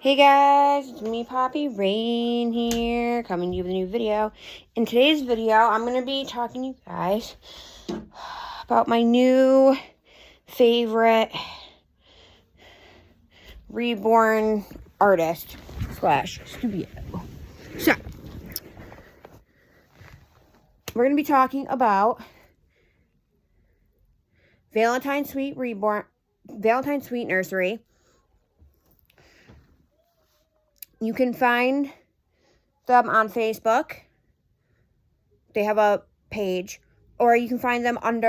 Hey guys, it's me, Poppy Rain here, coming to you with a new video. In today's video, I'm going to be talking to you guys about my new favorite reborn artist slash studio. So, we're going to be talking about Valentine Sweet Nursery. You can find them on Facebook. They have a page, or you can find them on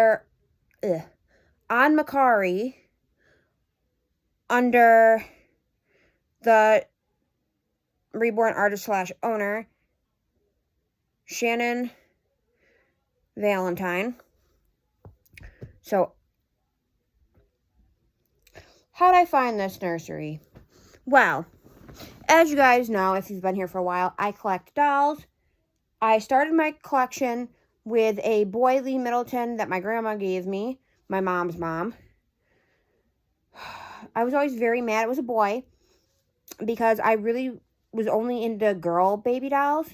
Macari under the reborn artist slash owner, Shannon Valentine. So, how'd I find this nursery? Well, as you guys know, if you've been here for a while, I collect dolls. I started my collection with a boy Lee Middleton that my grandma gave me, my mom's mom. I was always very mad it was a boy because I really was only into girl baby dolls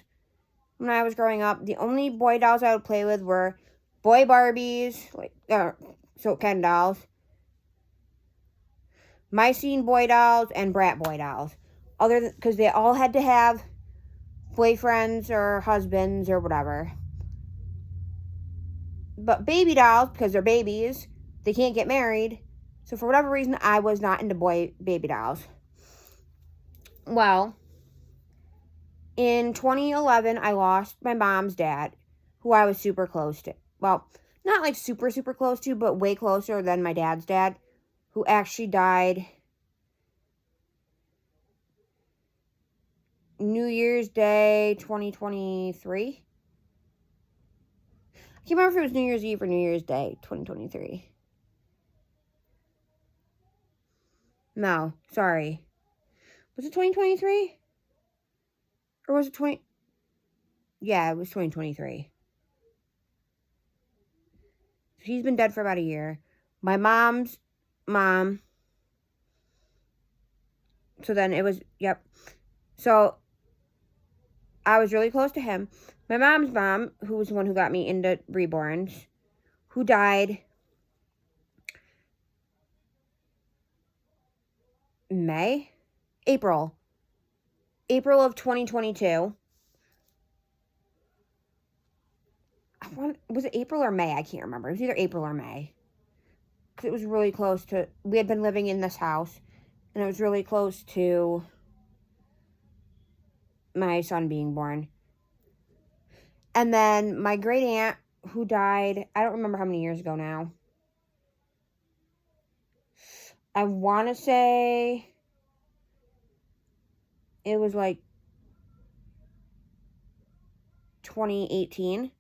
when I was growing up. The only boy dolls I would play with were boy Barbies, so Ken dolls, Mycene boy dolls, and Brat boy dolls. Because they all had to have boyfriends or husbands or whatever. But baby dolls, because they're babies, they can't get married. So for whatever reason, I was not into boy baby dolls. Well, in 2011, I lost my mom's dad, who I was super close to. Well, not like super, super close to, but way closer than my dad's dad, who actually died New Year's Day 2023. I can't remember if it was New Year's Eve or New Year's Day 2023. No, sorry. Was it 2023? Or was it 20? Yeah, it was 2023. He's been dead for about a year. My mom's mom. So then it was, yep. So I was really close to him. My mom's mom, who was the one who got me into reborns, who died April of 2022. Was it April or May? I can't remember. It was either April or May. Because it was really close to, we had been living in this house, and it was really close to my son being born. And then my great aunt, who died, I don't remember how many years ago now. I want to say it was like 2018.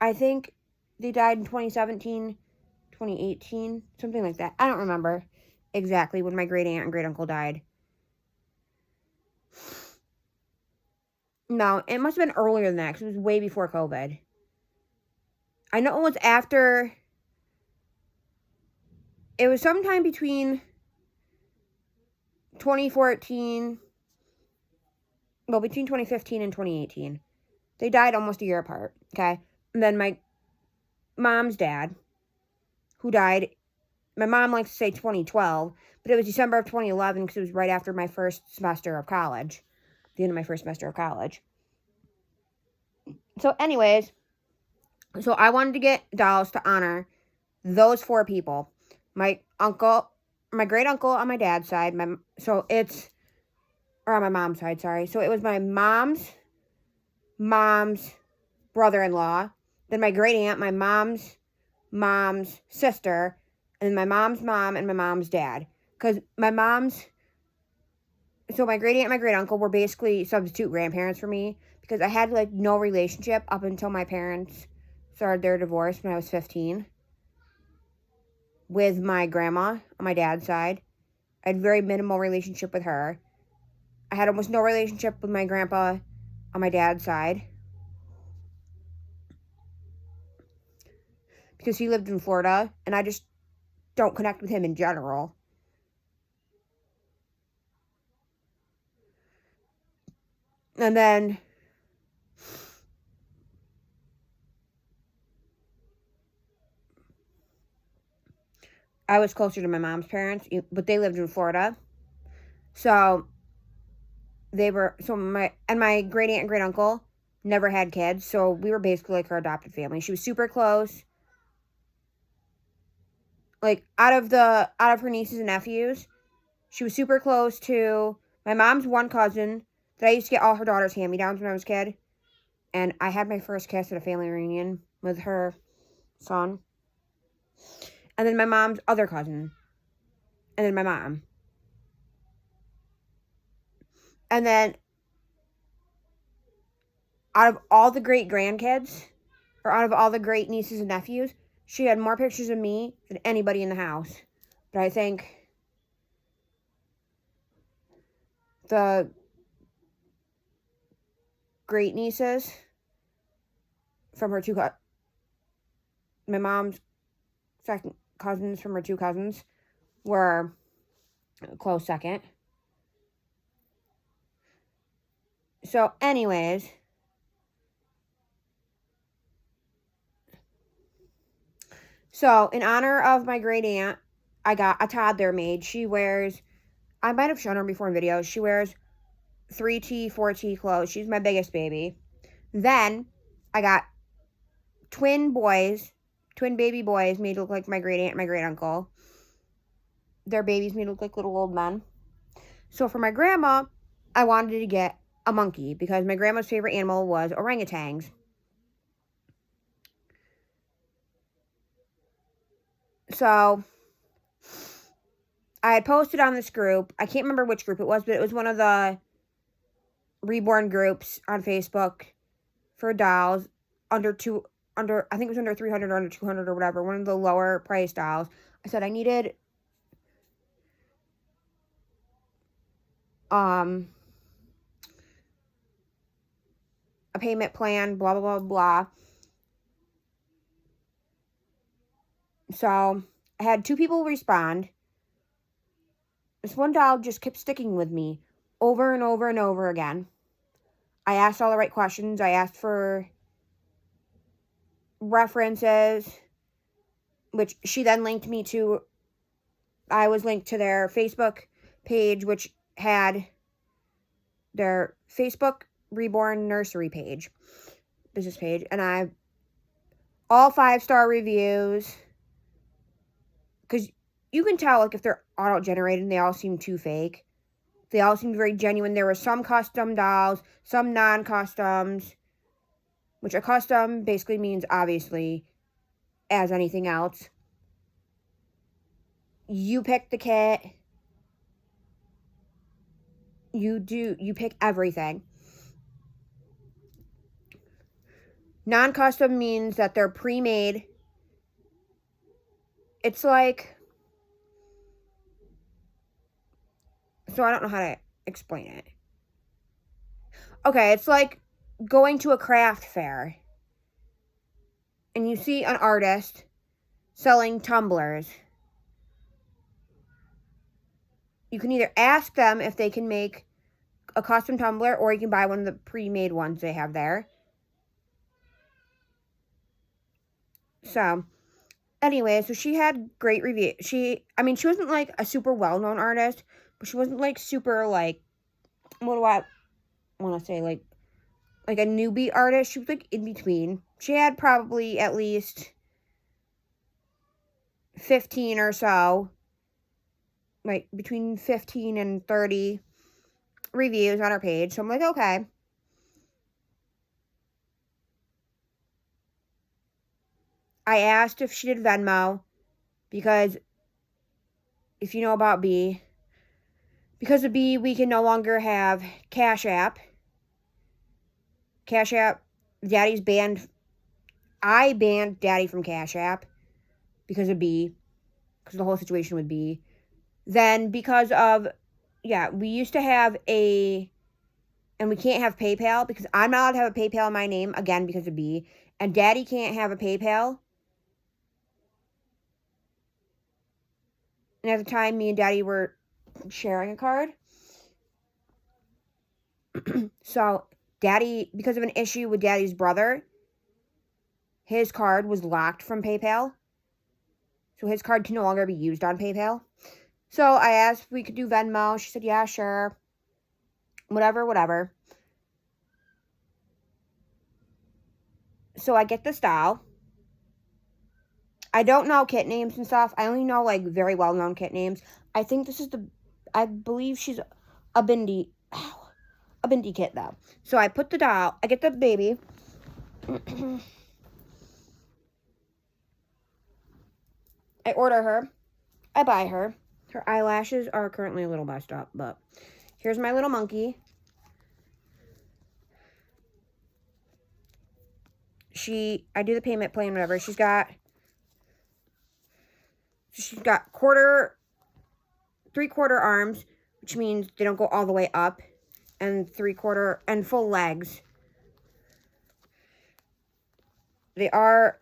I think they died in 2017, 2018, something like that. I don't remember exactly when my great aunt and great uncle died. No, it must have been earlier than that, because it was way before COVID. I know it was after, it was sometime between 2014, well, between 2015 and 2018. They died almost a year apart, okay? And then my mom's dad, who died, my mom likes to say 2012, but it was December of 2011 because it was right after my first semester of college. The end of my first semester of college. So anyways, so I wanted to get dolls to honor those four people. My uncle, my great uncle on my dad's side, or on my mom's side, sorry. So it was my mom's brother-in-law, then my great aunt, my mom's sister, and my mom's mom and my mom's dad. Because my great aunt and my great uncle were basically substitute grandparents for me, because I had like no relationship up until my parents started their divorce when I was 15 with my grandma on my dad's side. I had very minimal relationship with her. I had almost no relationship with my grandpa on my dad's side, because he lived in Florida, and I just don't connect with him in general. And then I was closer to my mom's parents, but they lived in Florida. So my great aunt and great uncle never had kids, so we were basically like her adopted family. She was super close. Like out of her nieces and nephews, she was super close to my mom's one cousin that I used to get all her daughter's hand-me-downs when I was a kid. And I had my first kiss at a family reunion with her son. And then my mom's other cousin. And then my mom. And then out of all the great grandkids, or out of all the great nieces and nephews, she had more pictures of me than anybody in the house. But I think the great nieces from her my mom's second cousins from her two cousins were a close second. So anyways, so in honor of my great aunt, I got a toddler made. She wears, I might have shown her before in videos, she wears 3T, 4T clothes. She's my biggest baby. Then I got twin baby boys made to look like my great aunt and my great uncle. Their babies made to look like little old men. So for my grandma, I wanted to get a monkey because my grandma's favorite animal was orangutans. So I had posted on this group. I can't remember which group it was, but it was one of the reborn groups on Facebook for dolls I think it was under 300 or under 200 or whatever, one of the lower price dolls. I said I needed a payment plan, blah, blah, blah, blah. So I had 2 people respond. This one doll just kept sticking with me over and over and over again. I asked all the right questions. I asked for references, which she then linked me to. I was linked to their Facebook page, which had their Facebook Reborn Nursery page, business page, and all 5-star reviews, because you can tell, like, if they're auto-generated and they all seem too fake. They all seemed very genuine. There were some custom dolls, some non-customs, which a custom basically means, obviously, as anything else, you pick the kit, you pick everything. Non-custom means that they're pre-made. It's like, so I don't know how to explain it. Okay, it's like going to a craft fair and you see an artist selling tumblers. You can either ask them if they can make a custom tumbler, or you can buy one of the pre-made ones they have there. So, anyway, so she had great reviews. She wasn't like a super well-known artist, but she wasn't like super, like, what do I want to say, like a newbie artist. She was like in between. She had probably at least 15 or so, like between 15 and 30 reviews on her page. So I'm like, okay. I asked if she did Venmo, because if you know about B, because of B, we can no longer have Cash App. Cash App, Daddy's banned. I banned Daddy from Cash App because of B, because of the whole situation with B. Then because of, we used to have and we can't have PayPal because I'm not allowed to have a PayPal in my name, again, because of B. And Daddy can't have a PayPal. And at the time, me and Daddy were sharing a card. So, Daddy, because of an issue with Daddy's brother, his card was locked from PayPal. So his card can no longer be used on PayPal. So I asked if we could do Venmo. She said, yeah, sure. Whatever. So I get this doll. I don't know kit names and stuff. I only know, like, very well-known kit names. I think this is I believe she's a Bindi. Ow, a Bindi kit, though. So I put the doll. I get the baby. I order her. I buy her. Her eyelashes are currently a little messed up, but here's my little monkey. I do the payment plan, whatever. She's got three-quarter arms, which means they don't go all the way up, and three-quarter and full legs. They are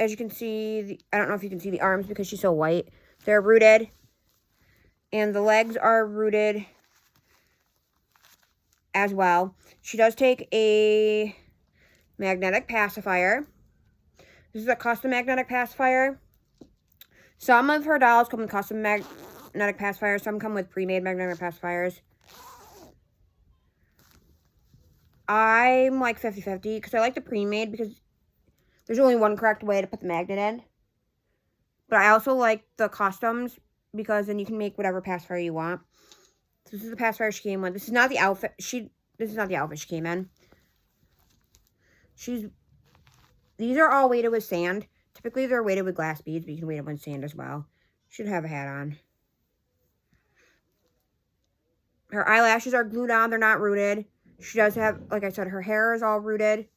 as you can see, I don't know if you can see the arms because she's so white. They're rooted, and the legs are rooted as well. She does take a magnetic pacifier. This is a custom magnetic pacifier. Some of her dolls come with custom magnetic pacifiers. Some come with pre-made magnetic pacifiers. I'm like 50-50 because I like the pre-made because there's only one correct way to put the magnet in. But I also like the customs because then you can make whatever pacifier you want. So this is the pacifier she came with. This is not the outfit she came in. These are all weighted with sand. Typically they're weighted with glass beads, but you can weight them with sand as well. Should have a hat on. Her eyelashes are glued on. They're not rooted. She does have, like I said, her hair is all rooted.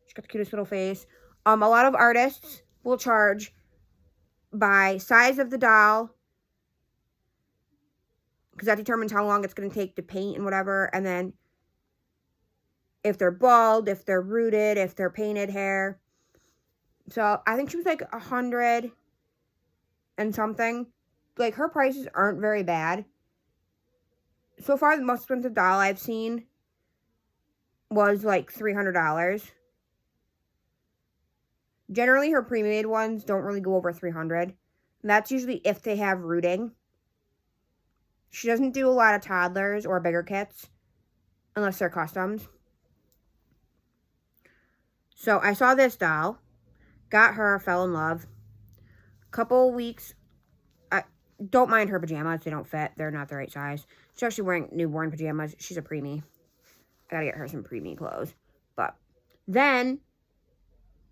She's got the cutest little face. A lot of artists will charge by size of the doll, because that determines how long it's going to take to paint and whatever. And then if they're bald, if they're rooted, if they're painted hair. So I think she was like 100 and something. Like, her prices aren't very bad. So far, the most expensive doll I've seen was like $300. Generally, her pre-made ones don't really go over $300. And that's usually if they have rooting. She doesn't do a lot of toddlers or bigger kits unless they're customs. So I saw this doll, got her, fell in love. Couple weeks, I don't mind her pajamas. They don't fit. They're not the right size. She's actually wearing newborn pajamas. She's a preemie. I gotta get her some preemie clothes. But then,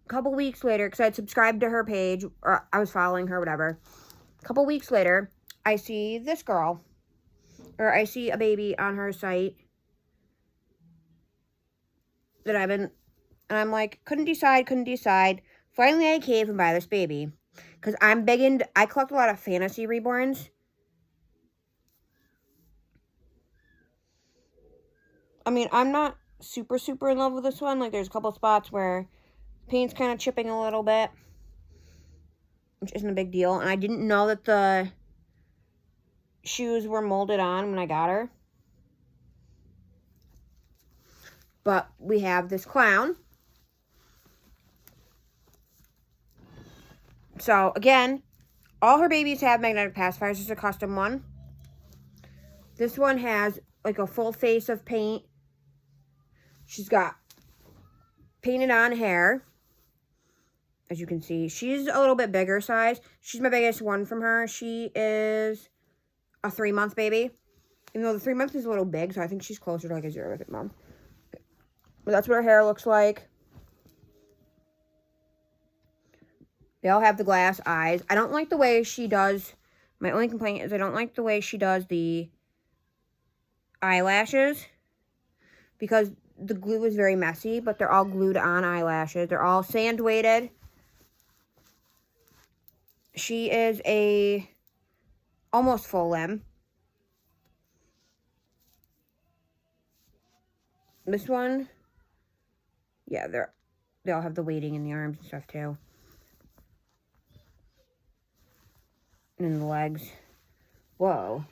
a couple weeks later, because I'd subscribed to her page, or I was following her, whatever. A couple weeks later, I see this girl, or I see a baby on her site that and I'm like, couldn't decide. Finally, I cave and buy this baby. Because I collect a lot of fantasy reborns. I mean, I'm not super in love with this one. Like, there's a couple spots where paint's kind of chipping a little bit, which isn't a big deal. And I didn't know that the shoes were molded on when I got her. But we have this clown. So, again, all her babies have magnetic pacifiers. This is a custom one. This one has, like, a full face of paint. She's got painted on hair. As you can see, she's a little bit bigger size. She's my biggest one from her. She is a 3-month baby. Even though the 3 month is a little big, so I think she's closer to like a 0 month. But that's what her hair looks like. They all have the glass eyes. I don't like the way she does. My only complaint is I don't like the way she does the eyelashes, because the glue is very messy, but they're all glued on eyelashes. They're all sand weighted. She is a almost full limb. This one, yeah, they all have the weighting in the arms and stuff too. And in the legs. Whoa.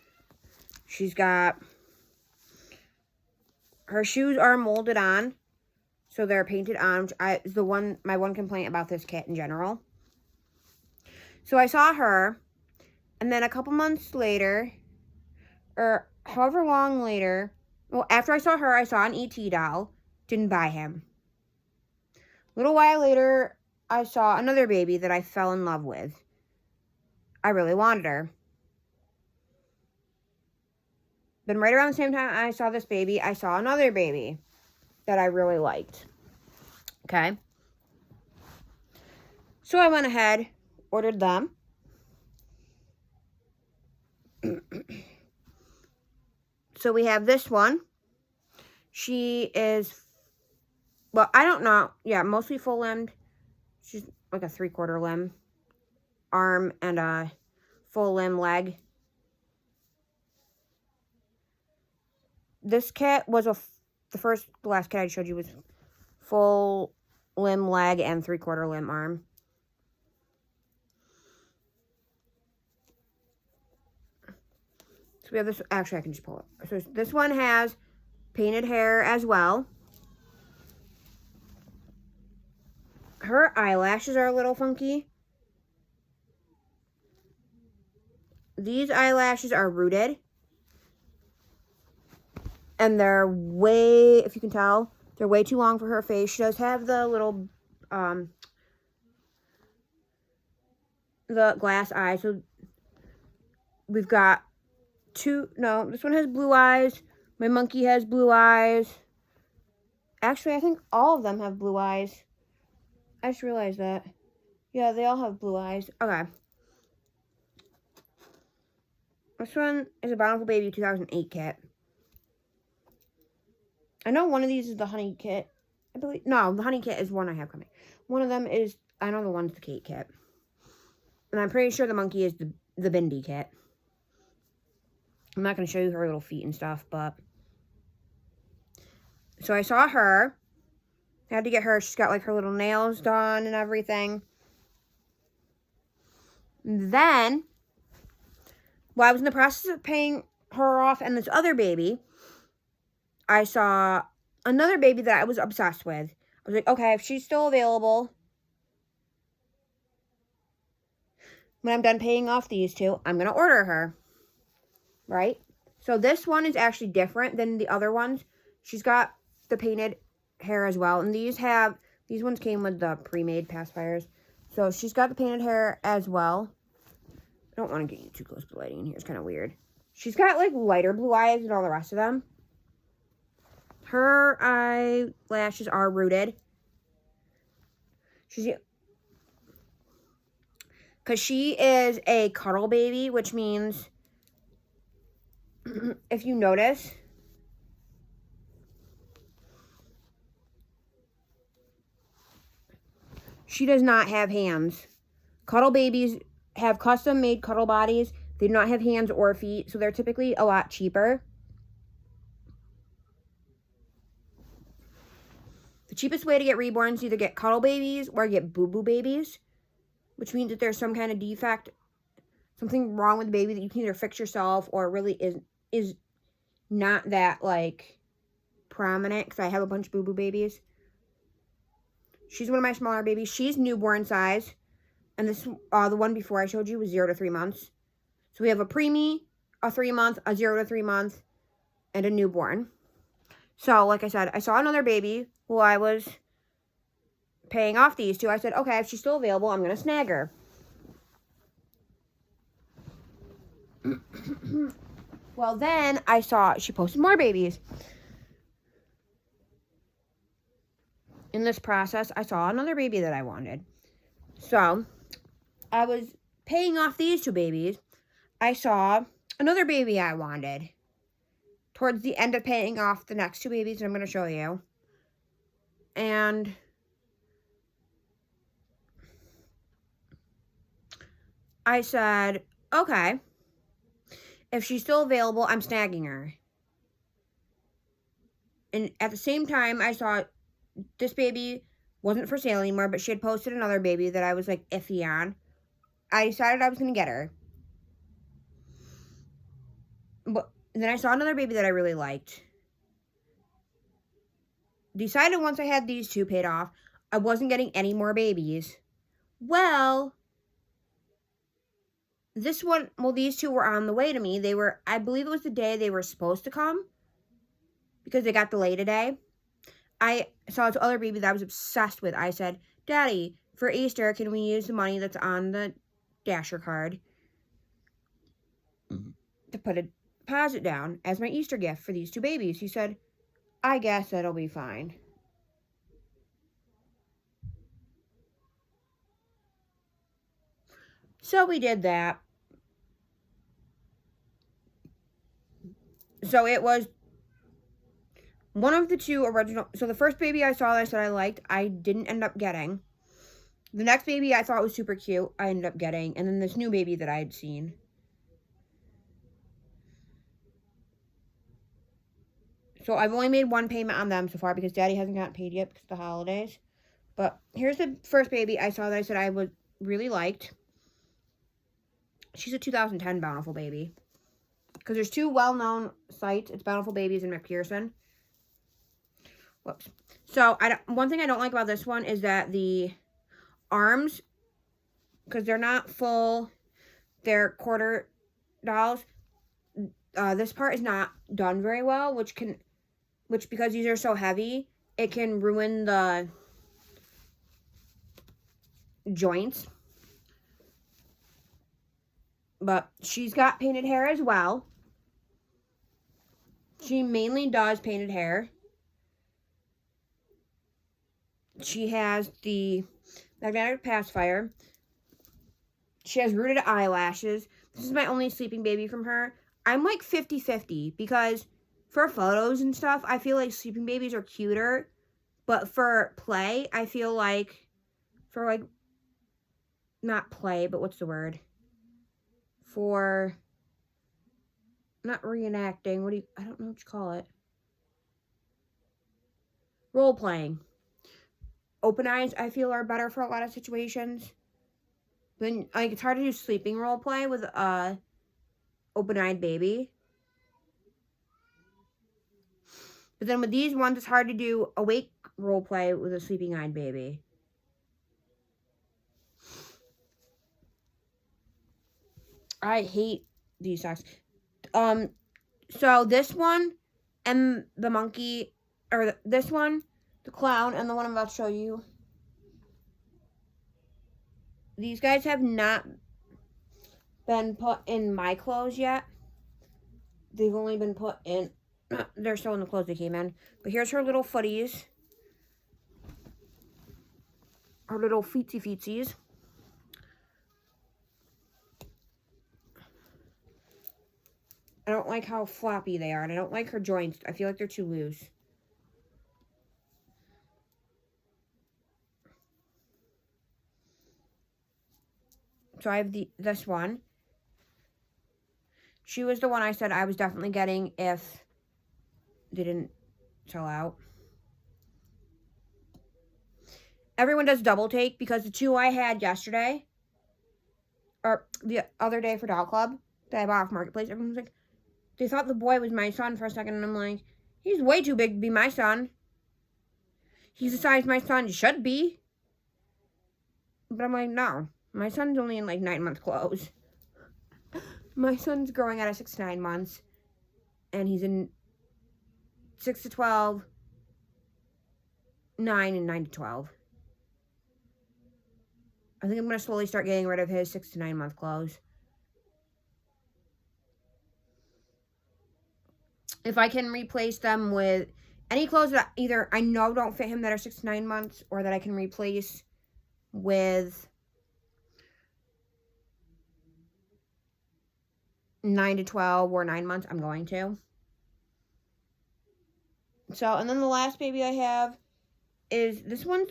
She's got Her shoes are molded on, so they're painted on, which is my one complaint about this kit in general. So I saw her, and then a couple months later, or however long later, well, after I saw her, I saw an ET doll. Didn't buy him. A little while later, I saw another baby that I fell in love with. I really wanted her. Then right around the same time I saw this baby, I saw another baby that I really liked. Okay? So I went ahead, ordered them. So we have this one. She is, well, I don't know. Yeah, mostly full-limbed. She's like a 3/4 limb arm and a full limb leg. This kit was the last kit I showed you was full limb leg and 3/4 limb arm. So we have this, actually I can just pull it. So this one has painted hair as well. Her eyelashes are a little funky. These eyelashes are rooted. And they're way, if you can tell, they're way too long for her face. She does have the little, the glass eye. So we've got this one has blue eyes. My monkey has blue eyes. Actually, I think all of them have blue eyes. I just realized that. Yeah, they all have blue eyes. Okay. This one is a Bountiful Baby 2008 kit. I know one of these is the honey kit. I believe, no, the honey kit is one I have coming. One of them is, I know the one's the Kate kit. And I'm pretty sure the monkey is the Bindi kit. I'm not going to show you her little feet and stuff, but. So I saw her. I had to get her. She's got like her little nails done and everything. Then, while I was in the process of paying her off and this other baby, I saw another baby that I was obsessed with. I was like, okay, if she's still available, when I'm done paying off these two, I'm going to order her. Right? So this one is actually different than the other ones. She's got the painted hair as well. And these ones came with the pre-made pacifiers. So she's got the painted hair as well. I don't want to get you too close to the lighting in here. It's kind of weird. She's got like lighter blue eyes than all the rest of them. Her eyelashes are rooted. Because she is a cuddle baby, which means, if you notice, she does not have hands. Cuddle babies have custom-made cuddle bodies. They do not have hands or feet, so they're typically a lot cheaper. The cheapest way to get reborns is either get cuddle babies or get boo-boo babies, which means that there's some kind of defect, something wrong with the baby that you can either fix yourself or really is not that, like, prominent, because I have a bunch of boo-boo babies. She's one of my smaller babies. She's newborn size, and this the one before I showed you was 0 to 3 months. So we have a preemie, a 3-month, a 0 to 3 month, and a newborn. So, like I said, I saw another baby while I was paying off these two. I said, okay, if she's still available, I'm going to snag her. Well, then I saw she posted more babies. In this process, I saw another baby that I wanted. So, I was paying off these two babies. I saw another baby I wanted. Towards the end of paying off the next two babies that I'm going to show you. And I said, okay, if she's still available, I'm snagging her. And at the same time, I saw this baby wasn't for sale anymore, but she had posted another baby that I was like iffy on. I decided I was going to get her. But then I saw another baby that I really liked. decided once I had these two paid off, I wasn't getting any more babies. Well, these two were on the way to me. I believe it was the day they were supposed to come because they got delayed a day. I saw this other baby that I was obsessed with. I said, Daddy, for Easter, can we use the money that's on the Dasher card to put a deposit down as my Easter gift for these two babies? He said, I guess that'll be fine. So we did that. So it was one of the two original. So the first baby I saw that I said I liked, I didn't end up getting. The next baby I thought was super cute, I ended up getting. And then this new baby that I had seen. So I've only made one payment on them so far because Daddy hasn't gotten paid yet because of the holidays. But here's the first baby I saw that I said I really liked. She's a 2010 Bountiful Baby. Because there's two well-known sites. It's Bountiful Babies and McPherson. Whoops. So one thing I don't like about this one is that the arms, because they're not full, they're quarter dolls. This part is not done very well, which because these are so heavy, it can ruin the joints. But she's got painted hair as well. She mainly does painted hair. She has the magnetic pacifier. She has rooted eyelashes. This is my only sleeping baby from her. I'm like 50-50 because for photos and stuff, I feel like sleeping babies are cuter. But for play, I feel like, not play, but what's the word? For not reenacting, I don't know what you call it. Role playing. Open eyes, I feel, are better for a lot of situations. Then it's hard to do sleeping role play with a open-eyed baby. But then with these ones, it's hard to do awake role play with a sleeping-eyed baby. I hate these socks. So this one and the monkey, or this one, the clown, and the one I'm about to show you. These guys have not been put in my clothes yet. They've only been put in, they're still in the clothes they came in. But here's her little footies. Her little feetsies. I don't like how floppy they are, and I don't like her joints. I feel like they're too loose. So I have this one. She was the one I said I was definitely getting if they didn't sell out. Everyone does double take because the two I had yesterday, or the other day for Doll Club, that I bought off Marketplace, everyone's like, they thought the boy was my son for a second, and I'm like, he's way too big to be my son. He's the size my son should be. But I'm like, no. My son's only in like 9-month clothes. My son's growing out of 6 to 9 months. And he's in 6 to 12, 9, and 9 to 12. I think I'm going to slowly start getting rid of his 6 to 9 month clothes. If I can replace them with any clothes that either I know don't fit him that are 6 to 9 months, or that I can replace with 9 to 12 or 9 months, I'm going to. So, and then the last baby I have is, this one's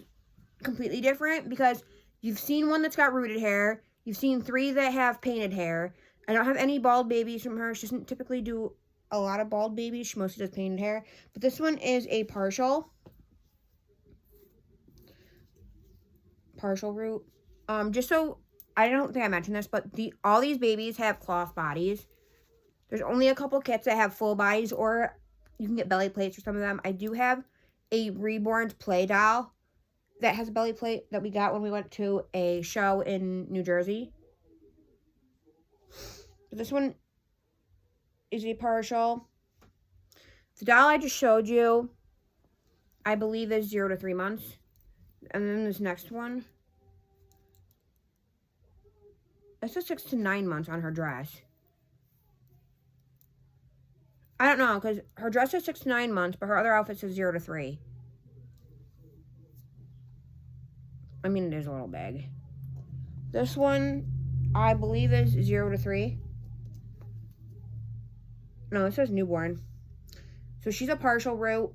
completely different because you've seen one that's got rooted hair. You've seen 3 that have painted hair. I don't have any bald babies from her. She doesn't typically do a lot of bald babies. She mostly does painted hair. But this one is a partial root. Just so, I don't think I mentioned this, but all these babies have cloth bodies. There's only a couple kits that have full bodies, or you can get belly plates for some of them. I do have a reborn play doll that has a belly plate that we got when we went to a show in New Jersey. This one is a partial. The doll I just showed you, I believe, is 0 to 3 months. And then this next one, it says 6 to 9 months on her dress. I don't know, because her dress says 6 to 9 months, but her other outfit says 0 to 3. I mean, it is a little big. This one, I believe, is 0 to 3. No, it says newborn. So she's a partial root.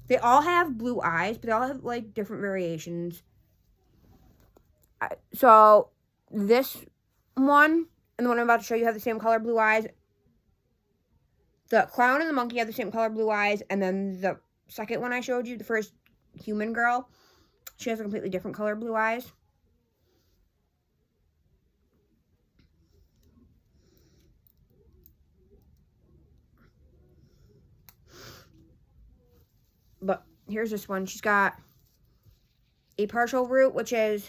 They all have blue eyes, but they all have, like, different variations. So this one and the one I'm about to show you have the same color blue eyes. The clown and the monkey have the same color blue eyes. And then the second one I showed you, the first human girl, she has a completely different color blue eyes. But here's this one. She's got a partial root, which is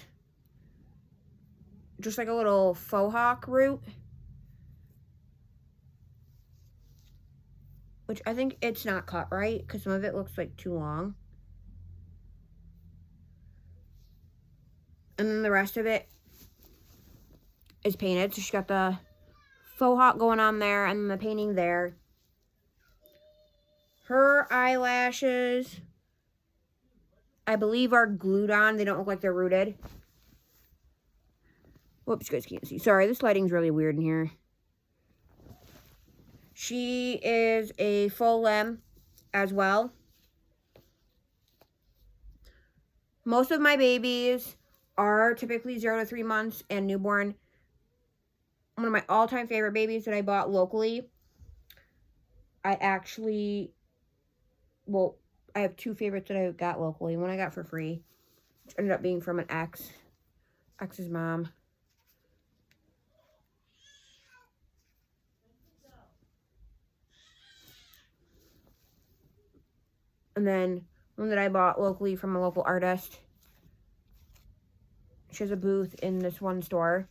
just like a little faux hawk root. Which I think it's not cut right, because some of it looks like too long. And then the rest of it is painted. So she's got the faux hawk going on there, and then the painting there. Her eyelashes, I believe, are glued on. They don't look like they're rooted. Whoops, you guys can't see. Sorry, this lighting's really weird in here. She is a full limb as well. Most of my babies are typically 0 to 3 months and newborn. One of my all-time favorite babies that I bought locally, I have two favorites that I got locally. One I got for free, which ended up being from an ex's mom. And then one that I bought locally from a local artist. She has a booth in this one store.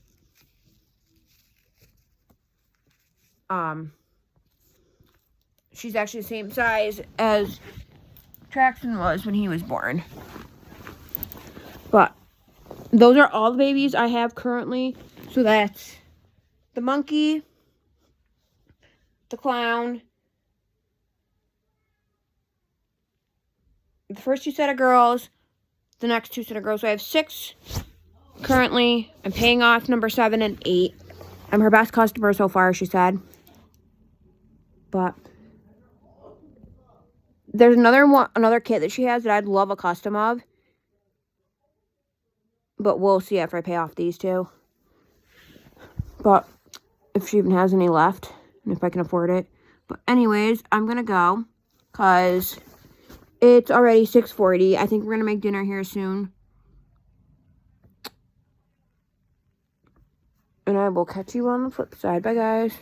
She's actually the same size as Traxton was when he was born. But those are all the babies I have currently. So that's the monkey, the clown, the first two set of girls, the next two set of girls. So I have 6 currently. I'm paying off number 7 and 8. I'm her best customer so far, she said. But there's another kit that she has that I'd love a custom of. But we'll see after I pay off these two. But if she even has any left, and if I can afford it. But anyways, I'm going to go, because it's already 6:40. I think we're going to make dinner here soon. And I will catch you on the flip side. Bye, guys.